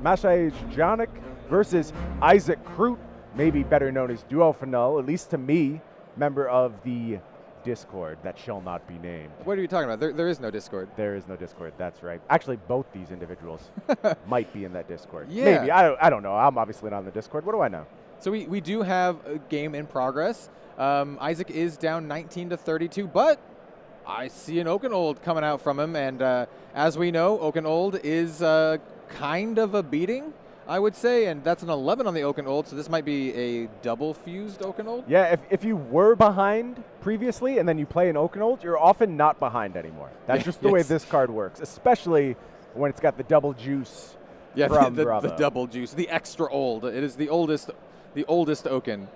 Maciej Janik versus Isaak Krut, maybe better known as Duo Final, at least to me, member of the Discord that shall not be named. What are you talking about? There is no Discord. There is no Discord, that's right. Actually, both these individuals might be in that Discord. Yeah. Maybe, I don't know. I'm obviously not on the Discord. What do I know? So we do have a game in progress. Isaak is down 19-32, but I see an Oakenold coming out from him, and as we know, Oakenold is kind of a beating, I would say, and that's an 11 on the Oakenold, so this might be a double-fused Oakenold. Yeah, if you were behind previously and then you play an Oakenold, you're often not behind ananymore. That's just the way this card works, especially when it's got the double juice from Bravo. The double juice, the extra old. It is the oldest Oaken.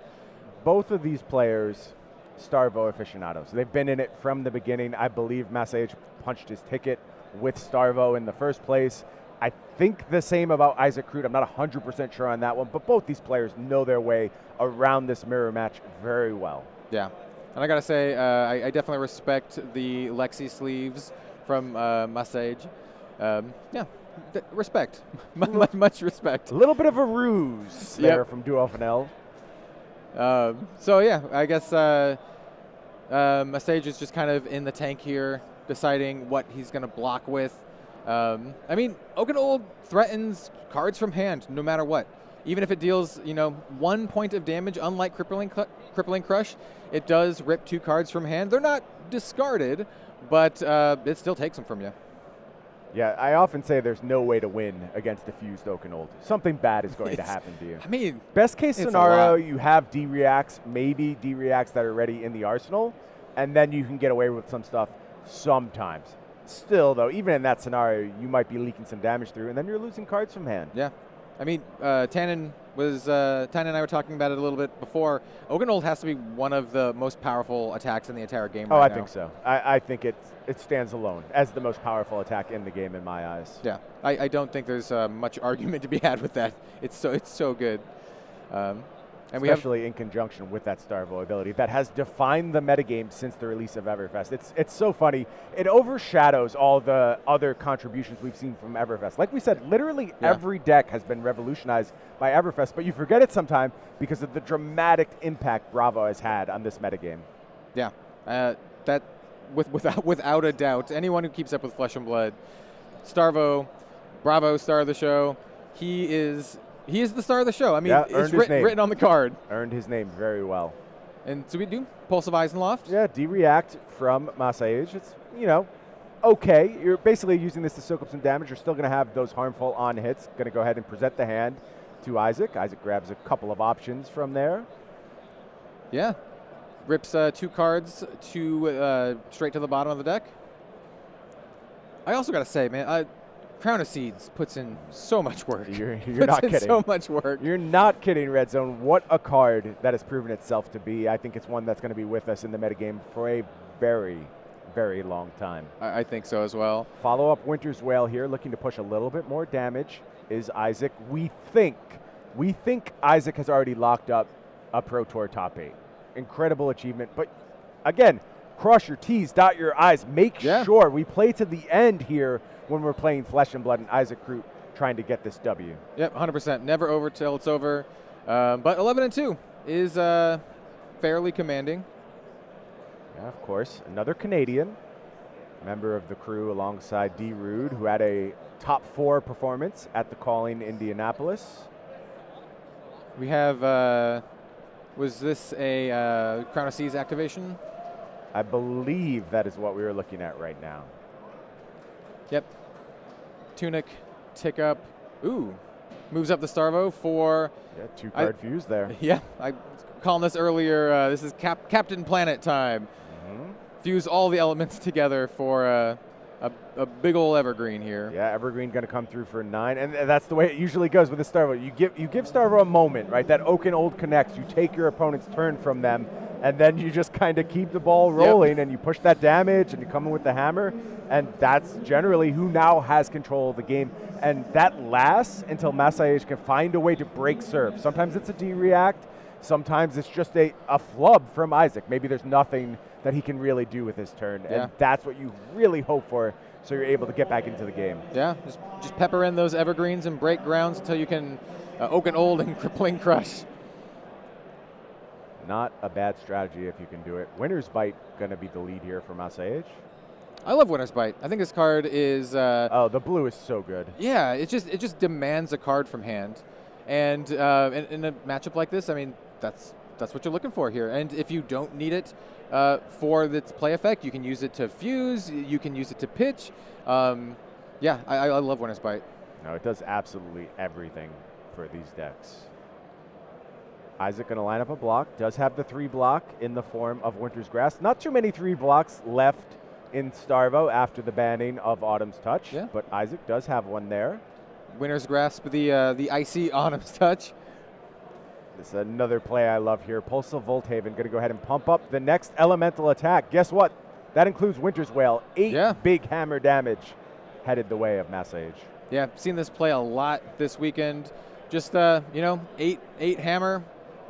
Both of these players, Starvo aficionados. They've been in it from the beginning. I believe Maciej punched his ticket with Starvo in the first place. I think the same about Isaak Krut. I'm not 100% sure on that one, but both these players know their way around this mirror match very well. Yeah, and I gotta say, I definitely respect the Lexi sleeves from Maciej. Yeah, respect, much respect. A little bit of a ruse there from Duo Final. So yeah, I guess Maciej is just kind of in the tank here, deciding what he's gonna block with. I mean, Oakenold threatens cards from hand no matter what. Even if it deals, 1 point of damage, unlike Crippling Crush, it does rip 2 cards from hand. They're not discarded, but it still takes them from you. Yeah, I often say there's no way to win against a fused Oakenold. Something bad is going to happen to you. I mean, best case scenario, you have D-Reacts, maybe D-Reacts that are ready in the arsenal, and then you can get away with some stuff sometimes. Still, though, even in that scenario, you might be leaking some damage through, and then you're losing cards from hand. Yeah. I mean, Tannen and I were talking about it a little bit before. Oakenold has to be one of the most powerful attacks in the entire game right now. I think so. I think it stands alone as the most powerful attack in the game in my eyes. Yeah. I don't think there's much argument to be had with that. It's so good. And especially in conjunction with that Starvo ability that has defined the metagame since the release of Everfest. It's so funny. It overshadows all the other contributions we've seen from Everfest. Like we said, literally every deck has been revolutionized by Everfest, but you forget it sometime because of the dramatic impact Bravo has had on this metagame. Yeah, that without a doubt, anyone who keeps up with Flesh and Blood, Starvo, Bravo, star of the show, he is the star of the show. I mean, it's written on the card. Earned his name very well. And so we do Pulse of Eisenloft. Yeah, D-React from Maciej. It's, okay. You're basically using this to soak up some damage. You're still going to have those harmful on hits. Going to go ahead and present the hand to Isaak. Isaak grabs a couple of options from there. Yeah. Rips 2 cards straight to the bottom of the deck. I also got to say, man, Crown of Seeds puts in so much work. You're not kidding. So much work. You're not kidding, Red Zone. What a card that has proven itself to be. I think it's one that's going to be with us in the metagame for a very, very long time. I think so as well. Follow up Winter's Wail here, looking to push a little bit more damage, is Isaak. We think Isaak has already locked up a Pro Tour top 8. Incredible achievement. But again, cross your T's, dot your I's. Make sure we play to the end here when we're playing Flesh and Blood and Isaak Krut trying to get this W. Yep, 100%. Never over till it's over. But 11-2 is fairly commanding. Yeah, of course. Another Canadian, member of the crew alongside D. Rude, who had a top 4 performance at the Calling Indianapolis. We have, was this a Crown of Seas activation? I believe that is what we were looking at right now. Yep. Tunic, tick up. Ooh. Moves up the Starvo for... Yeah, 2-card fuse there. Yeah. I was calling this earlier. This is Captain Planet time. Mm-hmm. Fuse all the elements together for a big ol' Evergreen here. Yeah, Evergreen going to come through for 9. And that's the way it usually goes with the Starvo. You give Starvo a moment, right? That Oakenold connects. You take your opponent's turn from them, and then you just kind of keep the ball rolling, and you push that damage, and you come in with the hammer, and that's generally who now has control of the game. And that lasts until Maciej can find a way to break serve. Sometimes it's a D-React. Sometimes it's just a flub from Isaak. Maybe there's nothing that he can really do with his turn, and that's what you really hope for so you're able to get back into the game. Yeah, just pepper in those evergreens and break grounds until you can Oaken Old and Crippling Crush. Not a bad strategy if you can do it. Winner's Bite going to be the lead here for Maciej. I love Winner's Bite. I think this card is... oh, the blue is so good. Yeah, it just demands a card from hand. And in a matchup like this, I mean, that's what you're looking for here. And if you don't need it for its play effect, you can use it to fuse, you can use it to pitch. Yeah, I love Winner's Bite. No, it does absolutely everything for these decks. Isaak going to line up a block. Does have the 3 block in the form of Winter's Grasp. Not too many 3 blocks left in Starvo after the banning of Autumn's Touch, but Isaak does have one there. Winter's Grasp, the icy Autumn's Touch. This is another play I love here. Pulse of Volthaven going to go ahead and pump up the next elemental attack. Guess what? That includes Winter's Wail. 8 big hammer damage headed the way of Maciej. Yeah, I've seen this play a lot this weekend. Just 8 hammer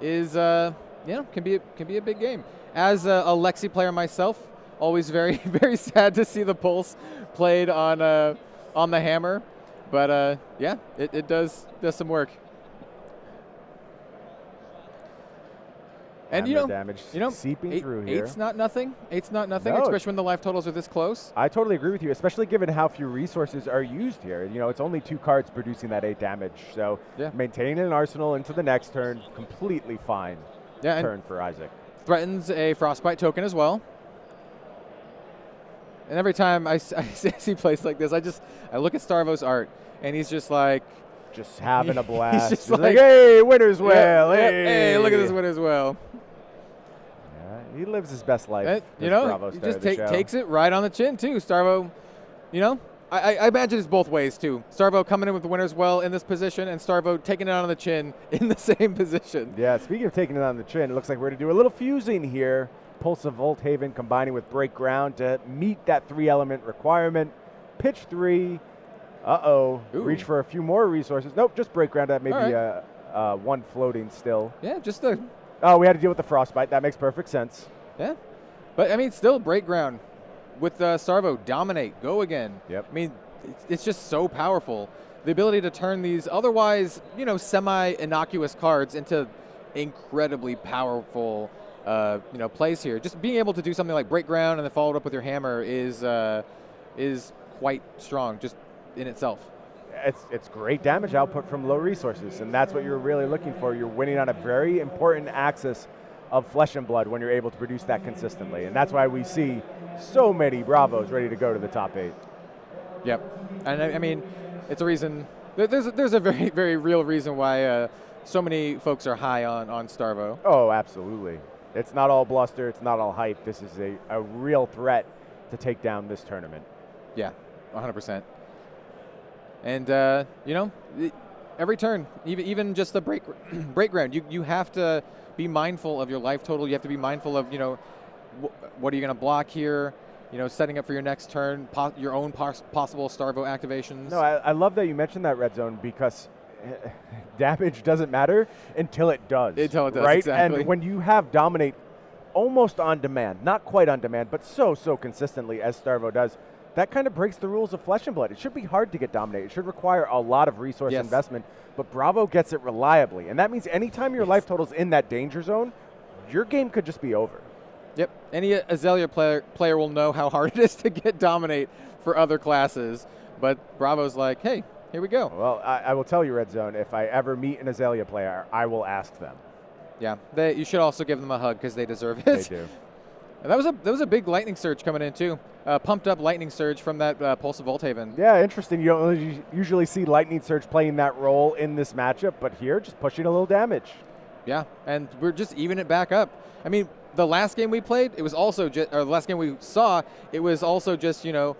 is can be a big game. As a Lexi player myself, always very very sad to see the Pulse played on the hammer, but yeah, it does some work. And damage seeping through here. 8's not nothing. 8's not nothing, no. especially when the life totals are this close. I totally agree with you, especially given how few resources are used here. It's only 2 cards producing that 8 damage, so maintaining an arsenal into the next turn, completely fine turn for Isaak. Threatens a Frostbite token as well. And every time I see plays like this, I look at Starvo's art, and he's just like... Just having a blast. He's just like, hey, Winner's Wail. Hey, look at this Winner's Wail. He lives his best life. He just takes it right on the chin, too. Starvo, I imagine it's both ways, too. Starvo coming in with the Winner's Wail in this position, and Starvo taking it on the chin in the same position. Yeah, speaking of taking it on the chin, it looks like we're going to do a little fusing here. Pulse of Volthaven combining with Break Ground to meet that 3-element requirement. Pitch 3. Uh-oh. Reach for a few more resources. Nope, just Break Ground. That may be one floating still. Yeah, just the... Oh, we had to deal with the Frostbite. That makes perfect sense. Yeah. But, I mean, still Break Ground with Starvo. Dominate. Go again. Yep. I mean, it's just so powerful. The ability to turn these otherwise, semi-innocuous cards into incredibly powerful, plays here. Just being able to do something like Break Ground and then follow it up with your hammer is quite strong just in itself. It's great damage output from low resources, and that's what you're really looking for. You're winning on a very important axis of Flesh and Blood when you're able to produce that consistently, and that's why we see so many Bravos ready to go to the top 8. Yep, and I mean, it's a reason. There's a very, very real reason why so many folks are high on Starvo. Oh, absolutely. It's not all bluster. It's not all hype. This is a real threat to take down this tournament. Yeah, 100%. And, every turn, even just the break ground, you have to be mindful of your life total. You have to be mindful of, what are you going to block here? Setting up for your next turn, your own possible Starvo activations. No, I love that you mentioned that, Red Zone, because damage doesn't matter until it does. Until it does, right? exactly. And when you have Dominate almost on demand, not quite on demand, but so consistently as Starvo does, that kind of breaks the rules of Flesh and Blood. It should be hard to get Dominate. It should require a lot of resource investment, but Bravo gets it reliably. And that means anytime your life total's in that danger zone, your game could just be over. Yep. Any Azalea player will know how hard it is to get Dominate for other classes, but Bravo's like, hey, here we go. Well, I will tell you, Red Zone, if I ever meet an Azalea player, I will ask them. Yeah, you should also give them a hug because they deserve it. They do. And that was a big lightning surge coming in too. Pumped up lightning surge from that Pulse of Volthaven. Yeah, interesting. You don't usually see lightning surge playing that role in this matchup, but here just pushing a little damage. Yeah, and we're just evening it back up. I mean, the last game we played, it was also just, or the last game we saw, it was also just you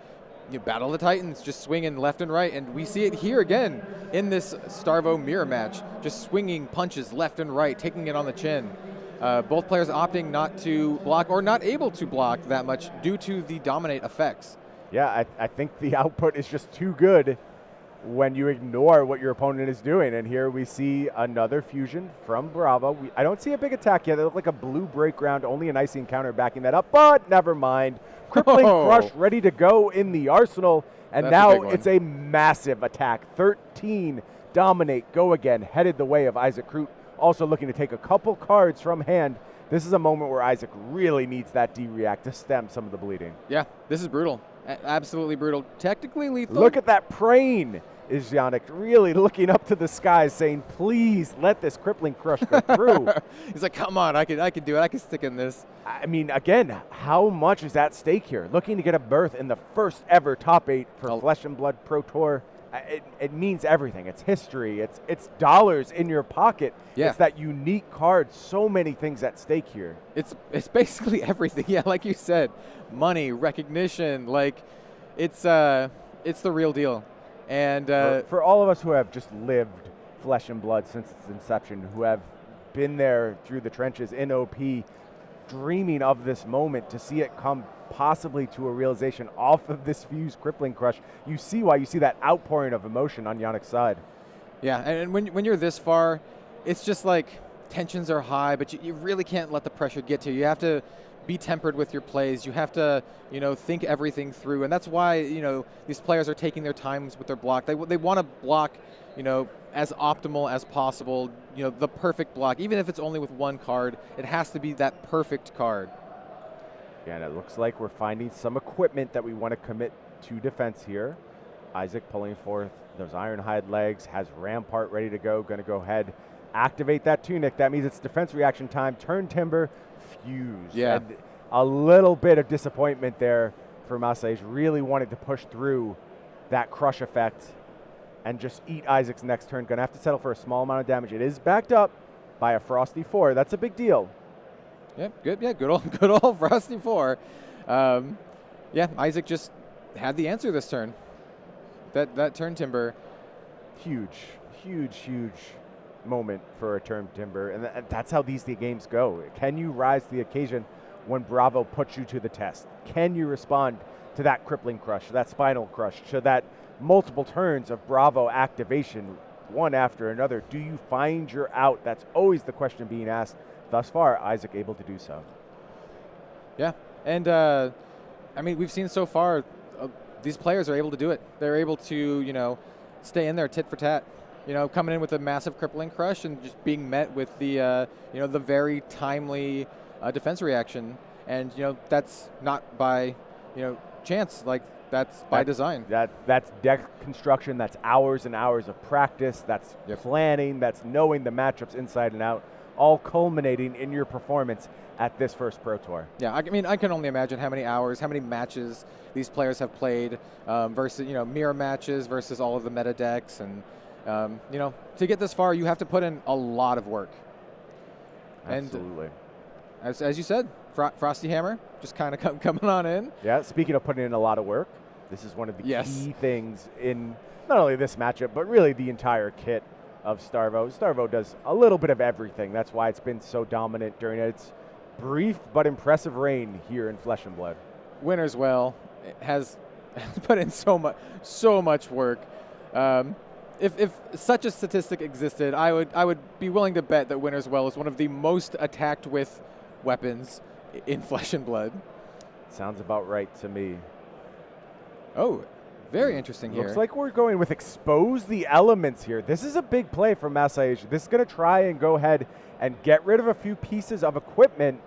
battle the Titans, just swinging left and right, and we see it here again in this Starvo mirror match, just swinging punches left and right, taking it on the chin. Both players opting not to block or not able to block that much due to the Dominate effects. Yeah, I think the output is just too good when you ignore what your opponent is doing. And here we see another fusion from Bravo. I don't see a big attack yet. It looked like a blue break ground, only an icy encounter backing that up, but never mind. Crippling Crush ready to go in the arsenal, and That's now a big one. it's a massive attack. 13 dominate, go again, headed the way of Isaak Krut, also looking to take a couple cards from hand. This is a moment where Isaak really needs that D-react to stem some of the bleeding. Yeah, this is brutal. Absolutely brutal. Technically lethal. Look at that praying, is Janik really looking up to the skies saying, please let this crippling crush go through. He's like, come on, I can do it. I can stick in this. I mean, again, how much is at stake here? Looking to get a berth in the first ever top 8 for Flesh and Blood Pro Tour. It means everything. It's history. It's dollars in your pocket. Yeah. It's that unique card. So many things at stake here. It's basically everything. Yeah, like you said, money, recognition. Like, it's the real deal. And for all of us who have just lived Flesh and Blood since its inception, who have been there through the trenches in OP, dreaming of this moment, to see it come possibly to a realization off of this fused crippling crush, you see why you see that outpouring of emotion on Janik's side. Yeah, and when you're this far, it's just like tensions are high, but you really can't let the pressure get to you. You have to be tempered with your plays. You have to, think everything through, and that's why, these players are taking their times with their block. They want to block, as optimal as possible, the perfect block. Even if it's only with one card, it has to be that perfect card. Yeah, and it looks like we're finding some equipment that we want to commit to defense here. Isaak pulling forth those Ironhide legs, has Rampart ready to go, going to go ahead, activate that Tunic. That means it's defense reaction time, turn Timber, fuse. Yeah. And a little bit of disappointment there for Maciej. Really wanted to push through that crush effect and just eat Isaac's next turn. Going to have to settle for a small amount of damage. It is backed up by a Frosty 4. That's a big deal. Yeah, good. Yeah, good old Frosty 4. Yeah, Isaak just had the answer this turn. That turn Timber. Huge moment for a turn Timber, and that's how these games go. Can you rise to the occasion when Bravo puts you to the test? Can you respond to that crippling crush, that spinal crush, to that multiple turns of Bravo activation, one after another? Do you find your out? That's always the question being asked. Thus far, Isaak able to do so. Yeah, and we've seen so far these players are able to do it. They're able to, stay in there tit for tat. Coming in with a massive crippling crush and just being met with the, the very timely defense reaction. And, that's not by, chance. Like, that's by design. That's deck construction. That's hours and hours of practice. That's planning. That's knowing the matchups inside and out, all culminating in your performance at this first Pro Tour. Yeah, I can only imagine how many hours, how many matches these players have played versus, mirror matches versus all of the meta decks. And, to get this far, you have to put in a lot of work. Absolutely. And as you said, Frosty Hammer just kind of coming on in. Yeah, speaking of putting in a lot of work, this is one of the key things in not only this matchup, but really the entire kit of Starvo. Starvo does a little bit of everything. That's why it's been so dominant during its brief but impressive reign here in Flesh and Blood. Winners Well has put in so much work. If such a statistic existed, I would be willing to bet that Winners Well is one of the most attacked with weapons in Flesh and Blood. Sounds about right to me. Oh, very interesting here. Looks like we're going with expose the elements here. This is a big play from Maciej. This is going to try and go ahead and get rid of a few pieces of equipment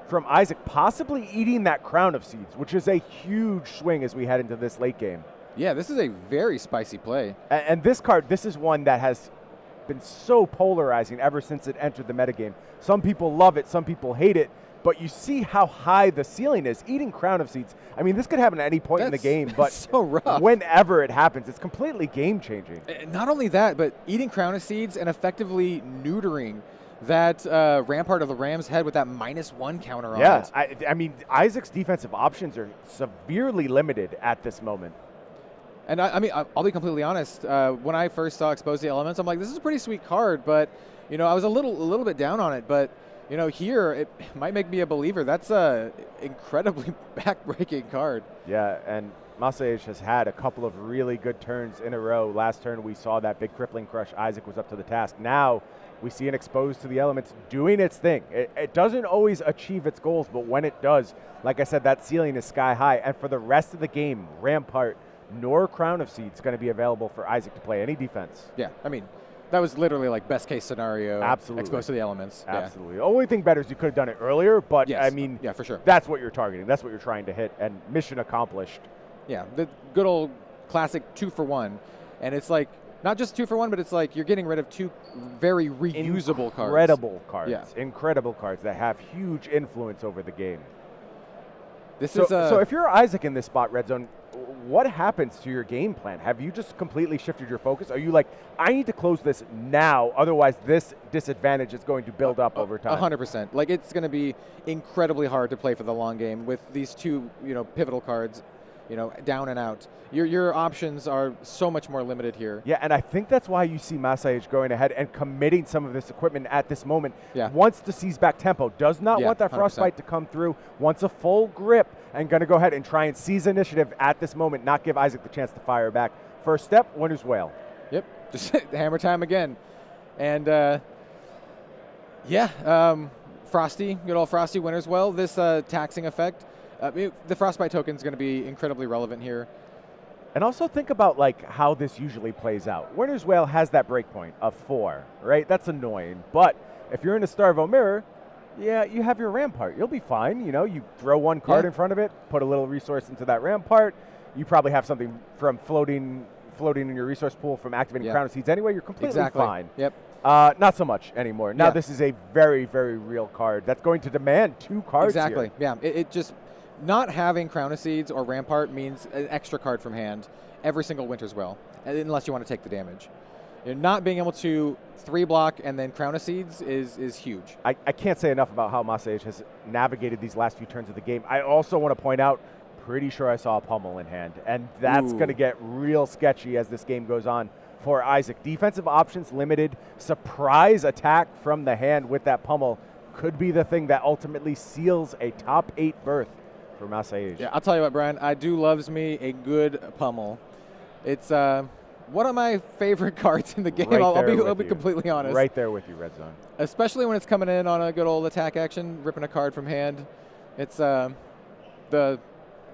from Isaak, possibly eating that Crown of Seeds, which is a huge swing as we head into this late game. Yeah, this is a very spicy play. And this card, this is one that has been so polarizing ever since it entered the metagame. Some people love it, some people hate it, but you see how high the ceiling is. Eating Crown of Seeds, I mean, this could happen at any point in the game, but so rough. Whenever it happens, it's completely game-changing. Not only that, but eating Crown of Seeds and effectively neutering that Rampart of the Ram's head with that -1 counter on it. Yeah, I mean, Isaac's defensive options are severely limited at this moment. And I'll be completely honest. When I first saw Expose the Elements, I'm like, this is a pretty sweet card, but I was a little bit down on it. But You know, here, it might make me a believer. That's a incredibly back-breaking card. Yeah, and Maciej has had a couple of really good turns in a row. Last turn, we saw that big crippling crush. Isaak was up to the task. Now, we see it exposed to the elements doing its thing. It doesn't always achieve its goals, but when it does, like I said, that ceiling is sky high. And for the rest of the game, Rampart nor Crown of Seeds going to be available for Isaak to play any defense. Yeah, I mean, that was literally like best case scenario. Absolutely. Exposed to the elements. Absolutely. The only thing better is you could have done it earlier, but Yes. I mean, yeah, for sure. That's what you're targeting. That's what you're trying to hit, and mission accomplished. Yeah, the good old classic 2-for-1. And it's like, not just 2-for-1, but it's like you're getting rid of two very reusable cards. Incredible cards. Yeah. Incredible cards that have huge influence over the game. So if you're Isaak in this spot, Red Zone, what happens to your game plan? Have you just completely shifted your focus? Are you like, I need to close this now, otherwise this disadvantage is going to build up over time? 100%. Like, it's going to be incredibly hard to play for the long game with these two, pivotal cards, down and out. Your options are so much more limited here. Yeah, and I think that's why you see Maciej going ahead and committing some of this equipment at this moment. Yeah. Wants to seize back tempo, does not want that 100%. frostbite to come through, wants a full grip, and going to go ahead and try and seize initiative at this moment, not give Isaak the chance to fire back. First step, winner's wail. Yep, just hammer time again. And Frosty, good old Frosty winner's wail. This taxing effect, the frostbite token is going to be incredibly relevant here. And also think about like how this usually plays out. Winner's Wail has that breakpoint of 4, right? That's annoying. But if you're in a Starvo mirror, yeah, you have your Rampart. You'll be fine. You throw one card in front of it, put a little resource into that Rampart. You probably have something from floating in your resource pool from activating Crown of Seeds anyway. You're completely fine. Yep. Not so much anymore. Now this is a very, very real card that's going to demand 2 cards Exactly. here. Yeah. It just, not having Crown of Seeds or Rampart means an extra card from hand every single Winter's Wail, unless you want to take the damage. Not being able to 3-block and then Crown of Seeds is huge. I can't say enough about how Maciej has navigated these last few turns of the game. I also want to point out, pretty sure I saw a pummel in hand, and that's going to get real sketchy as this game goes on for Isaak. Defensive options limited, surprise attack from the hand with that pummel could be the thing that ultimately seals a top 8 berth for Maciej. Yeah, I'll tell you what, Brian, I do loves me a good pummel. It's one of my favorite cards in the game. Right I'll be completely honest. Right there with you, Red Zone. Especially when it's coming in on a good old attack action, ripping a card from hand. It's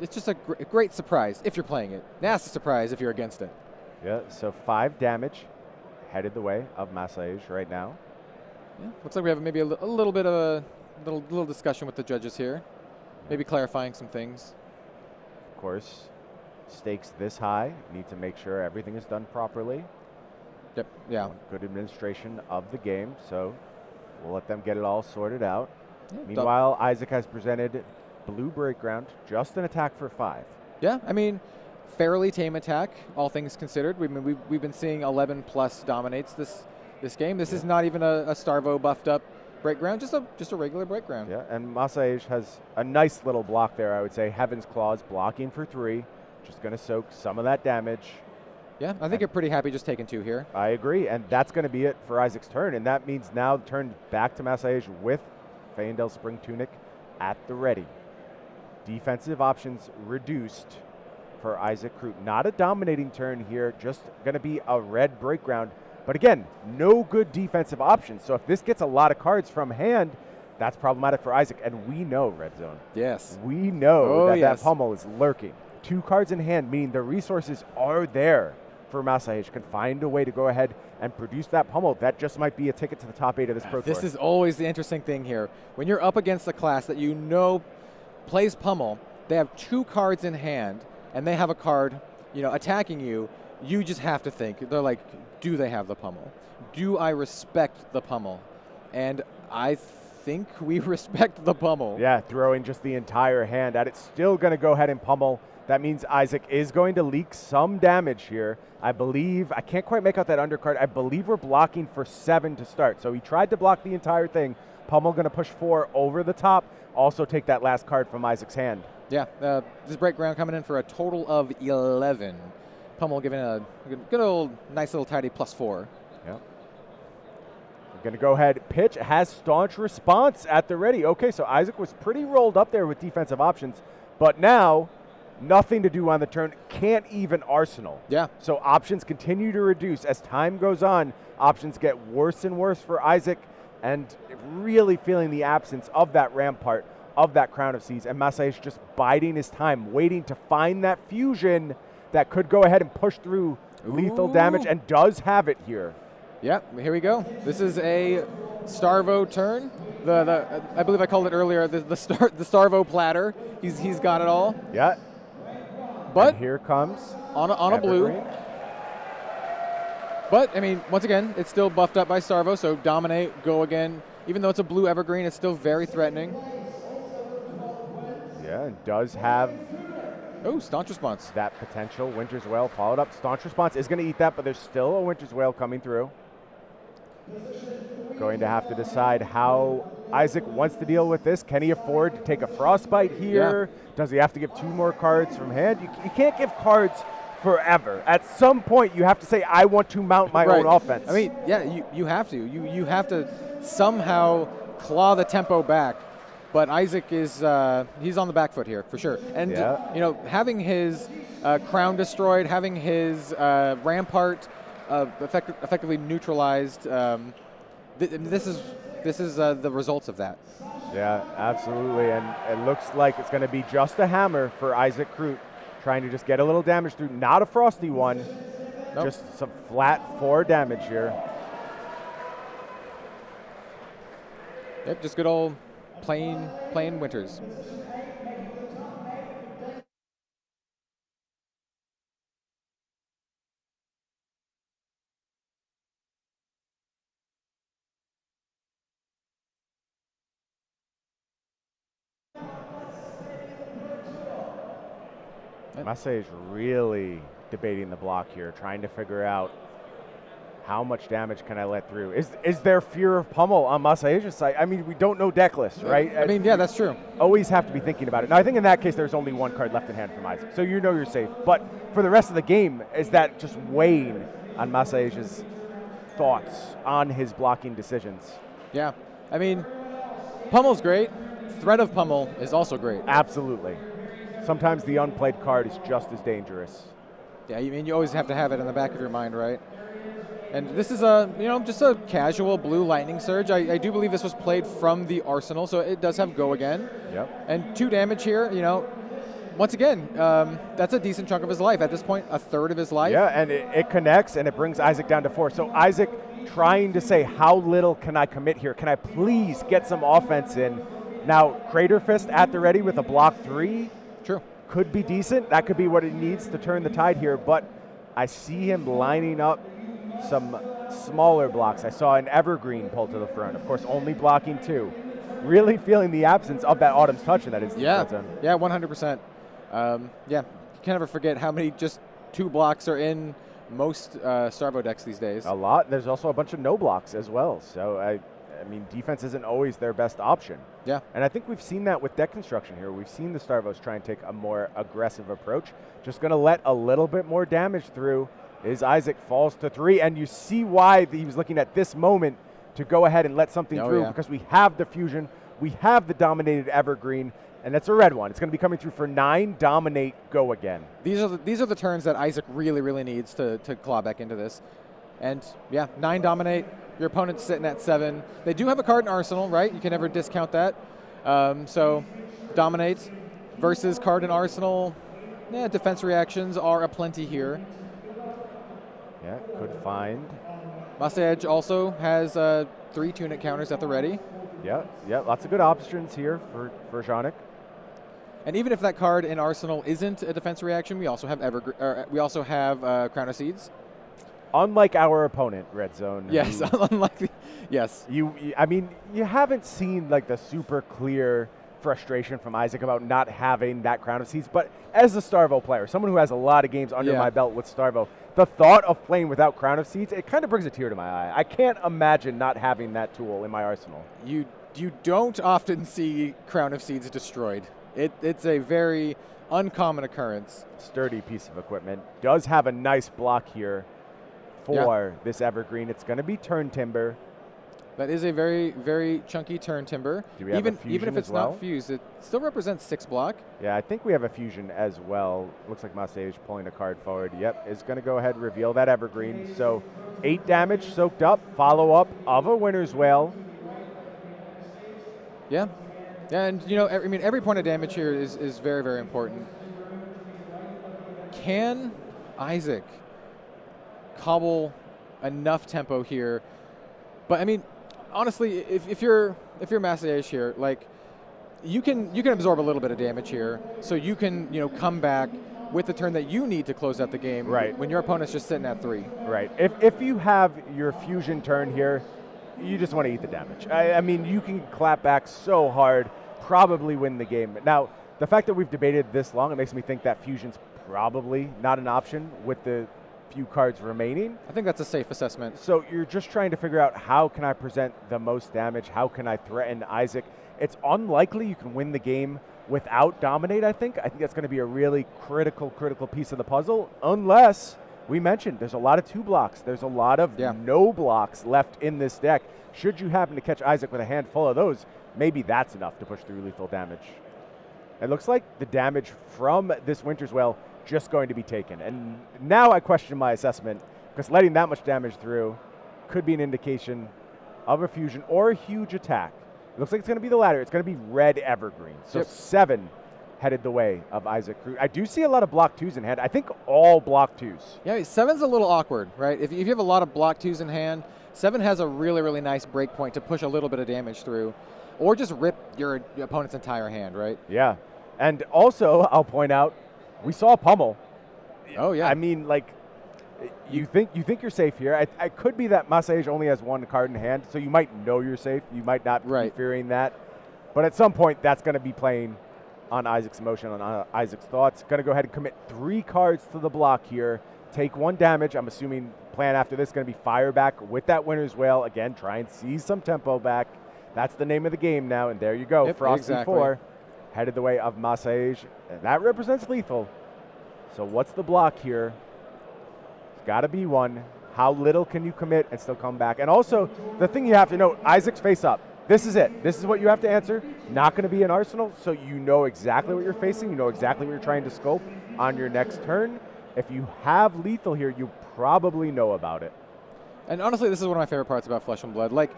it's just a great surprise if you're playing it. Nasty surprise if you're against it. Yeah, so 5 damage headed the way of Maciej right now. Yeah, looks like we have maybe a little bit of a little discussion with the judges here. Maybe clarifying some things. Of course, stakes this high, need to make sure everything is done properly. Yep, yeah. Good administration of the game, so we'll let them get it all sorted out. Yeah, meanwhile, Isaak has presented blue break ground, just an attack for 5. Yeah, I mean, fairly tame attack, all things considered. We've been seeing 11 plus dominates this game. This is not even a Starvo buffed up break ground, just a regular break ground. Yeah, and Maciej has a nice little block there, I would say. Heaven's Claws blocking for 3, just going to soak some of that damage. Yeah, I think you're pretty happy just taking 2 here. I agree, and that's going to be it for Isaac's turn, and that means now turn back to Maciej with Feyendel Spring Tunic at the ready. Defensive options reduced for Isaak Krut. Not a dominating turn here, just going to be a red break ground. But again, no good defensive options. So if this gets a lot of cards from hand, that's problematic for Isaak. And we know, Red Zone. Yes. We know that yes. that pummel is lurking. 2 cards in hand, meaning the resources are there for Maciej. Can find a way to go ahead and produce that pummel. That just might be a ticket to the top 8 of this Pro Tour. This is always the interesting thing here. When you're up against a class that you know plays pummel, they have 2 cards in hand, and they have a card, attacking you. You just have to think. They're like, do they have the pummel? Do I respect the pummel? And I think we respect the pummel. Yeah, throwing just the entire hand at it. Still going to go ahead and pummel. That means Isaak is going to leak some damage here. I believe, I can't quite make out that undercard. I believe we're blocking for 7 to start. So he tried to block the entire thing. Pummel going to push 4 over the top. Also take that last card from Isaac's hand. Yeah, this break ground coming in for a total of 11. Pummel giving a good old nice little tidy +4. Yeah. Going to go ahead, pitch, has staunch response at the ready. Okay, so Isaak was pretty rolled up there with defensive options, but now nothing to do on the turn, can't even arsenal. Yeah. So options continue to reduce. As time goes on, options get worse and worse for Isaak, and really feeling the absence of that rampart, of that Crown of Seas, and Maciej just biding his time, waiting to find that fusion that could go ahead and push through lethal damage, and does have it here. Yep, here we go. This is a Starvo turn. I believe I called it earlier the Starvo platter. He's got it all. Yeah. But and here comes on a blue. Evergreen. But I mean, once again, it's still buffed up by Starvo, so dominate, go again. Even though it's a blue Evergreen, it's still very threatening. Yeah, and does have staunch response. that potential. Winter's Wail followed up. Staunch response is going to eat that, but there's still a Winter's Wail coming through. Going to have to decide how Isaak wants to deal with this. Can he afford to take a Frostbite here? Yeah. Does he have to give 2 more cards from hand? You can't give cards forever. At some point, you have to say, I want to mount my own offense. I mean, yeah, you have to. You have to somehow claw the tempo back. But Isaak is he's on the back foot here for sure. And you know, having his crown destroyed, having his rampart effectively neutralized, this is the results of that. Yeah, absolutely. And it looks like it's going to be just a hammer for Isaak Krut, trying to just get a little damage through. Not a frosty one, just some flat 4 damage here. Yep, just good old plain Winters. Maciej is really debating the block here, trying to figure out how much damage can I let through. Is there fear of pummel on Maciej's side? I mean, we don't know deck list, right? I mean, yeah, that's true. Always have to be thinking about it. Now, I think in that case, there's only 1 card left in hand from Isaak, so you know you're safe. But for the rest of the game, is that just weighing on Maciej's thoughts on his blocking decisions? Yeah, I mean, pummel's great. Threat of pummel is also great. Absolutely. Sometimes the unplayed card is just as dangerous. Yeah, I mean, you always have to have it in the back of your mind, right? And this is just a casual blue lightning surge. I do believe this was played from the arsenal, so it does have go again. Yep. And 2 damage here, you know, once again, that's a decent chunk of his life. At this point, a third of his life. Yeah, and it connects, and it brings Isaak down to 4. So Isaak trying to say, how little can I commit here? Can I please get some offense in? Now, Crater Fist at the ready with a block 3. True. Could be decent. That could be what it needs to turn the tide here, but I see him lining up some smaller blocks. I saw an Evergreen pull to the front. Of course, only blocking 2. Really feeling the absence of that Autumn's Touch in that instant. Yeah, 100%. Yeah, you can never forget how many just 2 blocks are in most Starvo decks these days. A lot. There's also a bunch of no blocks as well. So, I mean, defense isn't always their best option. Yeah. And I think we've seen that with deck construction here. We've seen the Starvos try and take a more aggressive approach. Just going to let a little bit more damage through. Isaak falls to 3, and you see why he was looking at this moment to go ahead and let something through, because we have the fusion, we have the dominated Evergreen, and that's a red one. It's going to be coming through for 9, dominate, go again. These are the turns that Isaak really needs to claw back into this. And yeah, 9 dominate, your opponent's sitting at 7. They do have a card in Arsenal, right? You can never discount that. So dominate versus card in Arsenal, defense reactions are aplenty here. Yeah, could find. Maciej also has 3 Tunic counters at the ready. Yeah, lots of good options here for Janik. And even if that card in Arsenal isn't a defense reaction, we also have Crown of Seeds. Unlike our opponent, Red Zone. Yes, yes. I mean, you haven't seen like the super clear frustration from Isaak about not having that Crown of Seeds, but as a Starvo player, someone who has a lot of games under my belt with Starvo, the thought of playing without Crown of Seeds, it kind of brings a tear to my eye. I can't imagine not having that tool in my arsenal. You don't often see Crown of Seeds destroyed. It's a very uncommon occurrence. Sturdy piece of equipment. Does have a nice block here for this Evergreen. It's going to be Turn Timber. That is a very, very chunky turn timber. Do we have a fusion even if it's as well? not fused, it still represents 6 block. Yeah, I think we have a fusion as well. Looks like Maciej pulling a card forward. Yep, is going to go ahead and reveal that evergreen. So 8 damage soaked up. Follow up of a Winter's Wail. Yeah. Yeah, and you know, I mean, every point of damage here is very, very important. Can Isaak cobble enough tempo here? But I mean, honestly, if you're Maciej here, like you can absorb a little bit of damage here, so you can come back with the turn that you need to close out the game. Right. When your opponent's just sitting at 3. Right. If you have your fusion turn here, you just want to eat the damage. I mean, you can clap back so hard, probably win the game. Now, the fact that we've debated this long, it makes me think that fusion's probably not an option with the few cards remaining. I think that's a safe assessment. So you're just trying to figure out how can I present the most damage? How can I threaten Isaak? It's unlikely you can win the game without dominate, I think. I think that's going to be a really critical piece of the puzzle, unless we mentioned there's a lot of 2 blocks. There's a lot of no blocks left in this deck. Should you happen to catch Isaak with a handful of those, maybe that's enough to push through lethal damage. It looks like the damage from this Winter's Wail just going to be taken. And now I question my assessment, because letting that much damage through could be an indication of a fusion or a huge attack. It looks like it's going to be the latter. It's going to be red evergreen. So 7 headed the way of Isaak Krut. I do see a lot of block 2s in hand. I think all block 2s. Yeah, 7's a little awkward, right? If you have a lot of block 2s in hand, 7 has a really, really nice break point to push a little bit of damage through, or just rip your opponent's entire hand, right? Yeah. And also, I'll point out, we saw a pummel. Oh, yeah. I mean, like, you think you're safe here. I could be that Maciej only has 1 card in hand, so you might know you're safe. You might not be fearing that. But at some point, that's going to be playing on Isaac's emotion, on Isaac's thoughts. Going to go ahead and commit 3 cards to the block here. Take 1 damage. I'm assuming plan after this is going to be fire back with that Winter's Wail. Again, try and seize some tempo back. That's the name of the game now, and there you go. Yep, Frosty exactly. 4 headed the way of Maciej, and that represents lethal. So what's the block here? It's got to be 1. How little can you commit and still come back? And also, the thing you have to know, Isaac's face up. This is it. This is what you have to answer. Not going to be an arsenal, so you know exactly what you're facing. You know exactly what you're trying to scope on your next turn. If you have lethal here, you probably know about it. And honestly, this is one of my favorite parts about Flesh and Blood. Like,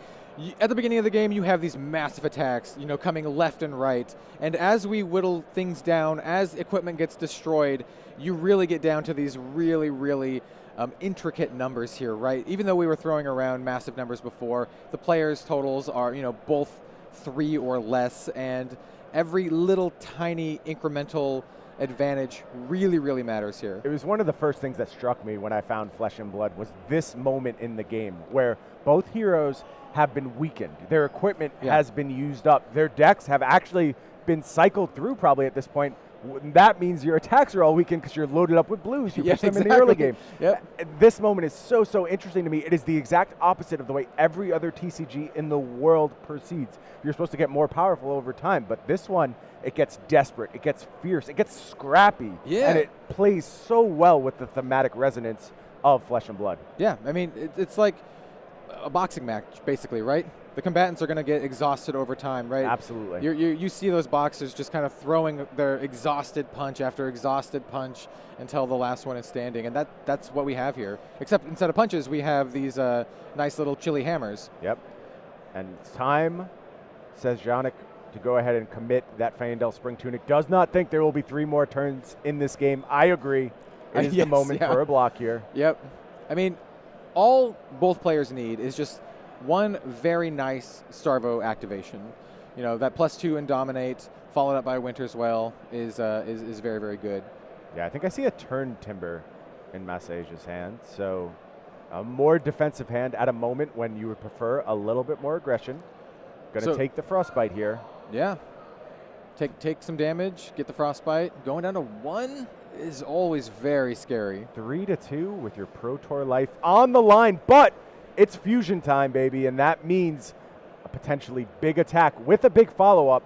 at the beginning of the game, you have these massive attacks, coming left and right. And as we whittle things down, as equipment gets destroyed, you really get down to these really, really intricate numbers here, right? Even though we were throwing around massive numbers before, the players' totals are, both 3 or less, and every little tiny incremental advantage really, really matters here. It was one of the first things that struck me when I found Flesh and Blood was this moment in the game where both heroes have been weakened. Their equipment has been used up. Their decks have actually been cycled through probably at this point. That means your attacks are all weakened because you're loaded up with blues. You push them in the early game. This moment is so interesting to me. It is the exact opposite of the way every other TCG in the world proceeds. You're supposed to get more powerful over time, but this one, it gets desperate, it gets fierce, it gets scrappy, and it plays so well with the thematic resonance of Flesh and Blood. Yeah, I mean, it's like a boxing match, basically, right? The combatants are going to get exhausted over time, right? Absolutely. You see those boxers just kind of throwing their exhausted punch after exhausted punch until the last one is standing, and that's what we have here. Except instead of punches, we have these nice little chili hammers. Yep. And it's time, says Janik, to go ahead and commit that Feyendel Spring Tunic. Does not think there will be 3 more turns in this game. I agree. It is the moment for a block here. Yep. I mean, all both players need is just one very nice Starvo activation. That +2 in Dominate, followed up by Winter's Wail, is very, very good. Yeah, I think I see a turn Timber in Maciej's hand. So a more defensive hand at a moment when you would prefer a little bit more aggression. Going to take the Frostbite here. Yeah. Take some damage, get the Frostbite. Going down to 1 is always very scary. 3-2 with your Pro Tour life on the line, but it's fusion time, baby, and that means a potentially big attack with a big follow-up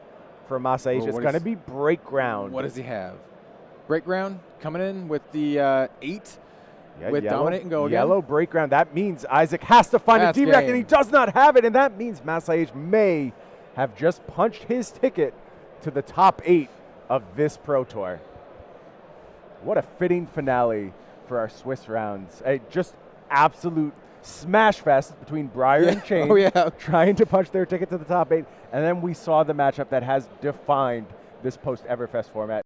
for Maciej. It's going to be Break Ground. What does he have? Break Ground coming in with the 8 with Dominate and Go again. Yellow break ground. That means Isaak has to find That's a D-Rec, game. and he does not have it, and that means Maciej may have just punched his ticket to the top 8 of this Pro Tour. What a fitting finale for our Swiss rounds. Just absolute smash fest between Briar and Chain, trying to punch their ticket to the top 8, and then we saw the matchup that has defined this post-Everfest format.